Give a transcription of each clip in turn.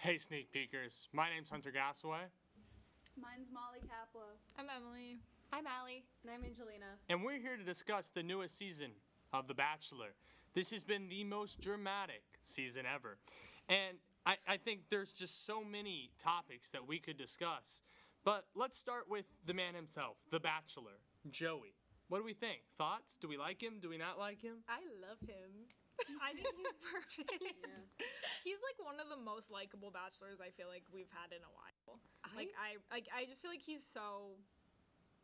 Hey, sneak peekers. My name's Hunter Gasaway, Mine's Molly Kaplow. I'm Emily. I'm Allie. And I'm Angelina. and we're here to discuss the newest season of The Bachelor. This has been the most dramatic season ever. And I think there's just so many topics that we could discuss. But let's start with the man himself, The Bachelor, Joey. What do we think? Thoughts? Do we like him? Do we not like him? I love him. I think he's perfect. Yeah. He's like one of the most likable bachelors I feel like we've had in a while. I just feel like he's so,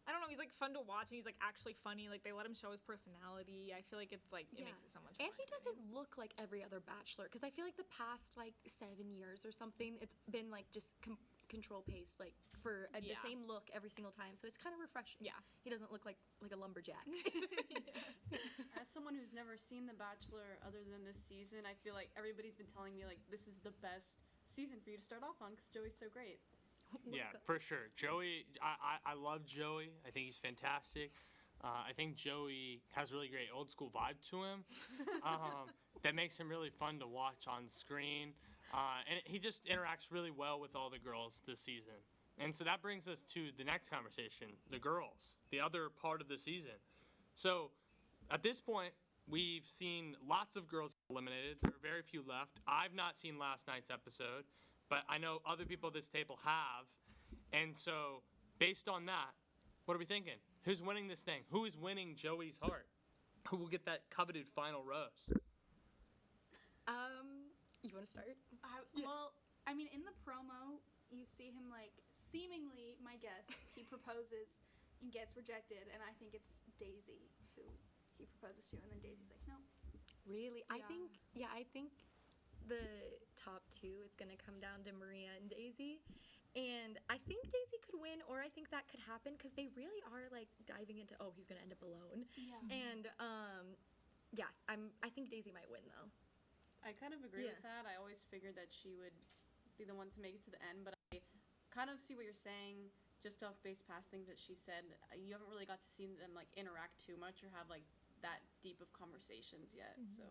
I don't know, he's like fun to watch and he's like actually funny. Like they let him show his personality. I feel like it's like it makes it so much fun. And he doesn't look like every other bachelor because I feel like the past like 7 years or something, it's been like just control paced like for the same look every single time. So it's kind of refreshing. Yeah. He doesn't look like a lumberjack. As someone who's never seen The Bachelor other than this season, I feel like everybody's been telling me like this is the best season for you to start off on because Joey's so great. Yeah, for sure. Joey, I love Joey. I think he's fantastic. I think Joey has a really great old school vibe to him that makes him really fun to watch on screen. And he just interacts really well with all the girls this season. And so that brings us to the next conversation, the girls, the other part of the season. So at this point, we've seen lots of girls eliminated. There are very few left. I've not seen last night's episode, but I know other people at this table have. And so based on that, what are we thinking? Who's winning this thing? Who is winning Joey's heart? Who will get that coveted final rose? You want to start? Well, I mean, in the promo, you see him like seemingly, my guess, he proposes and gets rejected, and I think it's Daisy who he proposes to, and then Daisy's like, no. Really? Yeah. I think the top two, it's going to come down to Maria and Daisy. And I think Daisy could win, or I think that could happen because they really are like diving into, oh, he's going to end up alone. Yeah. And I think Daisy might win though. I kind of agree Yeah. with that. I always figured that she would be the one to make it to the end, but I kind of see what you're saying just off base past things that she said. You haven't really got to see them like interact too much or have like that deep of conversations yet. So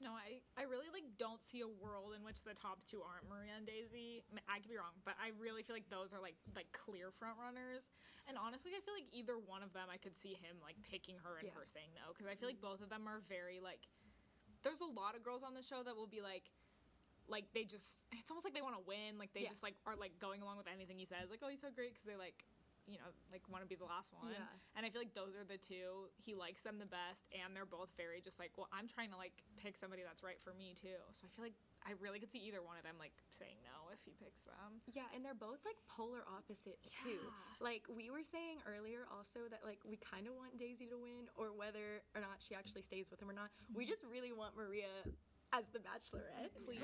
No, I really like don't see a world in which the top two aren't Maria and Daisy. I mean, I could be wrong, but I really feel like those are like clear front runners. And honestly, I feel like either one of them, I could see him like picking her and her saying no, because I feel like both of them are very like. There's a lot of girls on the show that will be like they just, it's almost like they want to win, like they just like are like going along with anything he says, like, oh, he's so great, because they like, you know, like want to be the last one. Yeah. And I feel like those are the two. He likes them the best, and they're both very just like, well, I'm trying to like pick somebody that's right for me too. So I feel like I really could see either one of them like saying no if he picks them. Yeah, and they're both like polar opposites too. Like we were saying earlier also that like we kind of want Daisy to win, or whether or not she actually stays with him or not. We just really want Maria as the Bachelorette. Please.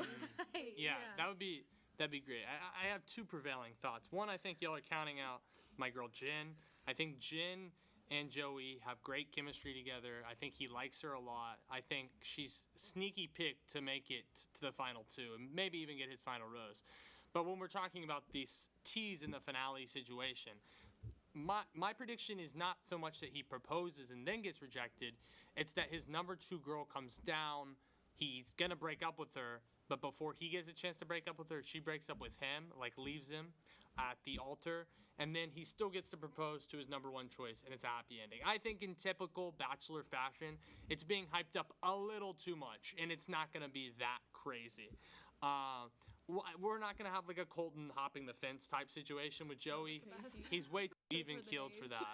Yeah, that'd be great. I have two prevailing thoughts. One, I think y'all are counting out my girl Jin. I think Jin and Joey have great chemistry together. I think he likes her a lot. I think she's sneaky picked to make it to the final two and maybe even get his final rose. But when we're talking about these teas in the finale situation, my prediction is not so much that he proposes and then gets rejected. It's that his number two girl comes down. He's going to break up with her. But before he gets a chance to break up with her, she breaks up with him, like leaves him at the altar. And then he still gets to propose to his number one choice, and it's a happy ending. I think in typical Bachelor fashion, it's being hyped up a little too much, and it's not going to be that crazy. We're not going to have like a Colton hopping the fence type situation with Joey. He's way too even-keeled for that.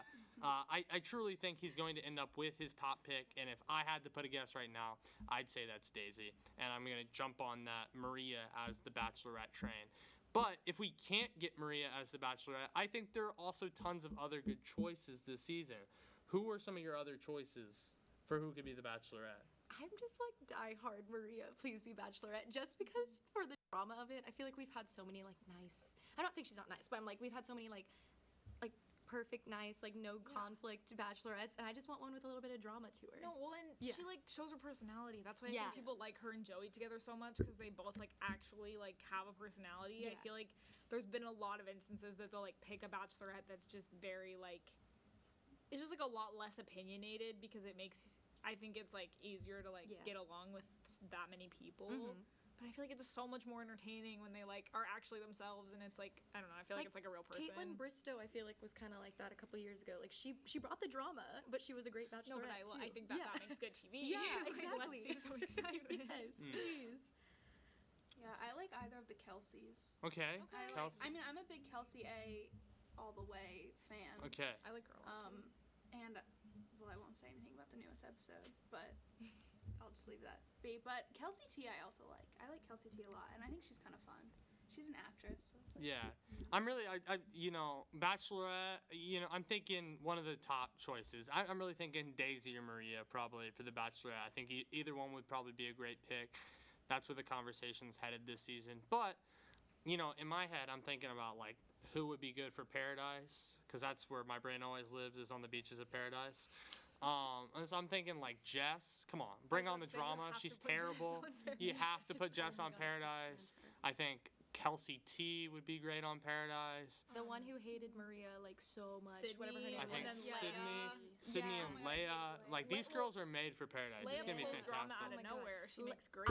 I truly think he's going to end up with his top pick, and if I had to put a guess right now, I'd say that's Daisy. And I'm going to jump on that Maria as the Bachelorette train. But if we can't get Maria as the Bachelorette, I think there are also tons of other good choices this season. Who are some of your other choices for who could be the Bachelorette? I'm just like diehard Maria, please be Bachelorette, just because for the drama of it. I feel like we've had so many like nice. I'm not saying she's not nice, but I'm like we've had so many like perfect, nice, like no conflict bachelorettes, and I just want one with a little bit of drama to her. No, well, and she like shows her personality. That's why I think people like her and Joey together so much, because they both like actually like have a personality. I feel like there's been a lot of instances that they'll like pick a bachelorette that's just very like, it's just like a lot less opinionated, because it makes, I think it's like easier to like get along with that many people. But But I feel like it's so much more entertaining when they like are actually themselves, and it's like I don't know. I feel like it's like a real person. Caitlin Bristow, I feel like, was kind of like that a couple years ago. Like she brought the drama, but she was a great No, bachelorette but I too. think that makes good TV. Yeah, Like, exactly. let's see some excitement. Yes, please. Yeah, I like either of the Kelseys. Okay. I mean, I'm a big Kelsey A all the way fan. Okay. I like girl. And well, I won't say anything about the newest episode, but I'll just leave that be. But Kelsey T, I also like. I like Kelsey T a lot, and I think she's kind of fun. She's an actress. So it's like, Yeah, I'm really, Bachelorette. I'm thinking one of the top choices. I'm really thinking Daisy or Maria probably for the Bachelorette. I think either one would probably be a great pick. That's where the conversation's headed this season. But in my head, I'm thinking about like who would be good for Paradise, because that's where my brain always lives, is on the beaches of Paradise. And so I'm thinking like Jess. Come on, bring on the drama. She's terrible. You have to put Jess on Paradise. I think Kelsey T would be great on Paradise. The one who hated Maria like so much, Sydney, whatever her name I think and was. Sydney Yeah. and Leia. Like these girls are made for Paradise. Leia It's gonna be pulls drama fantastic. out of my God. nowhere. She Le- makes great.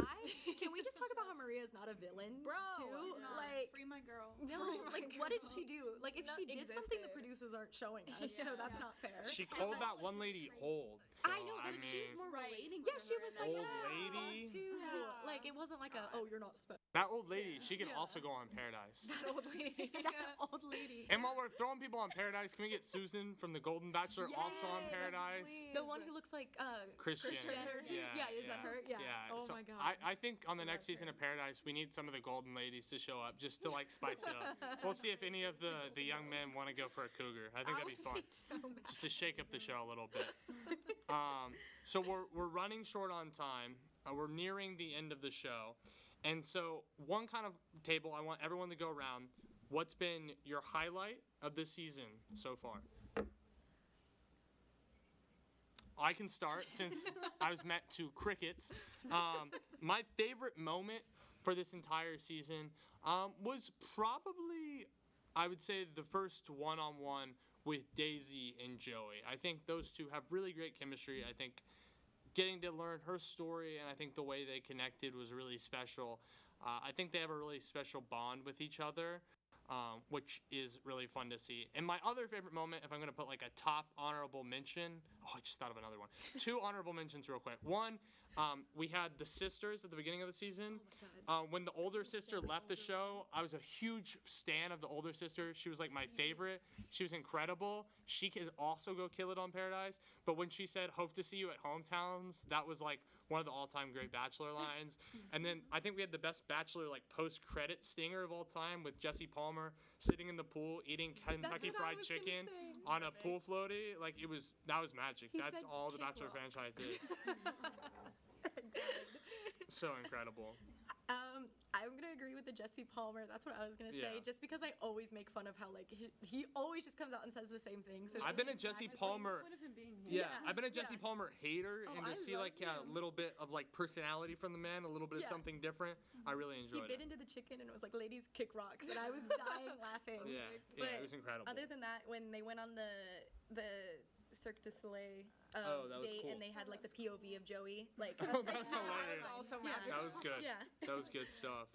Can we just talk about how Maria is not a villain, Bro, too? she's not. Like, free my girl. no, Free my like what did girl. she do? Like if Not she did something the existed. producers aren't showing us, Yeah. so that's Yeah. not fair. She called that one lady old. So, I know, but she was mean, more Right. relating. Yeah, to she her was and like, Old that lady? too. Yeah. Like it wasn't like you're not supposed. that old lady. She could Yeah. also go on Paradise. That old lady. That old lady. And while we're throwing people on Paradise, can we get Susan from the Golden Bachelor also on Yes, Paradise? please. The one who looks like Kris Kris Jenner. Jenner. Yeah, is that her? Yeah. Oh so my God. I think on the next Love season her. of Paradise, we need some of the golden ladies to show up just to like spice it up. We'll see if any of the young men want to go for a cougar. I think that'd be fun. So mad. Just to shake up the show a little bit. So we're running short on time. We're nearing the end of the show, and so one kind of table. I want everyone to go around. What's been your highlight of this season so far? I can start since I was met to crickets. My favorite moment for this entire season was probably, I would say, the first one-on-one with Daisy and Joey. I think those two have really great chemistry. I think getting to learn her story and I think the way they connected was really special. I think they have a really special bond with each other, which is really fun to see. And my other favorite moment, if I'm going to put like a top honorable mention, I just thought of another one. Two honorable mentions real quick. One, we had the sisters at the beginning of the season. When the older sister left the show, I was a huge stan of the older sister. She was like my favorite. She was incredible. She could also go kill it on Paradise. But when she said, "Hope to see you at hometowns," that was like one of the all-time great Bachelor lines. And then I think we had the best Bachelor like post-credit stinger of all time with Jesse Palmer sitting in the pool eating Kentucky what I Fried was gonna Chicken say. on a pool floaty. Like that was magic. He That's said all the kick Bachelor rocks. franchise is. So incredible. I'm gonna agree with the Jesse Palmer. That's what I was gonna say. Yeah. Just because I always make fun of how like he always just comes out and says the same thing. So I've been a something Jesse practices- Palmer. Point of him being here. Yeah, I've been a Jesse yeah. Palmer hater, Oh, and to I see love like a him. little bit of like personality from the man, a little bit of Yeah. something different, I really He enjoyed bit it. into the chicken and it was like, "Ladies, kick rocks," and I was dying laughing. Yeah, But it was incredible. Other than that, when they went on the Cirque du Soleil Oh, that was date cool. and they had like the POV of Joey, like Oh, I that's was like, hilarious. That's also Yeah. magical. That was good. Yeah. That was good stuff.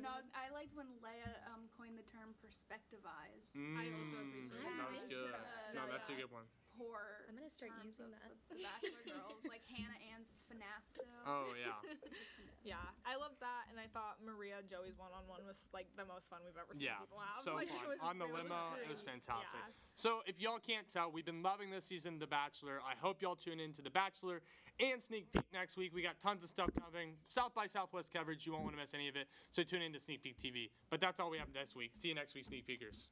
No, I liked when Leia coined the term perspectivize. I also appreciate That was missed good. that. No, that's a good one. Poor I'm gonna start terms using of that. The Bachelor girls, like Hannah Ann's finasco. Oh yeah. Yeah, I loved that, and I thought Maria Joey's one-on-one was like the most fun we've ever seen Yeah, people have. so Like, fun. it was- On the it was limo, great. it was fantastic. Yeah. So if y'all can't tell, we've been loving this season of The Bachelor. I hope y'all tune in to The Bachelor and Sneak Peek next week. We got tons of stuff coming. South by Southwest coverage. You won't want to miss any of it. So tune in to Sneak Peek TV. But that's all we have this week. See you next week, Sneak Peekers.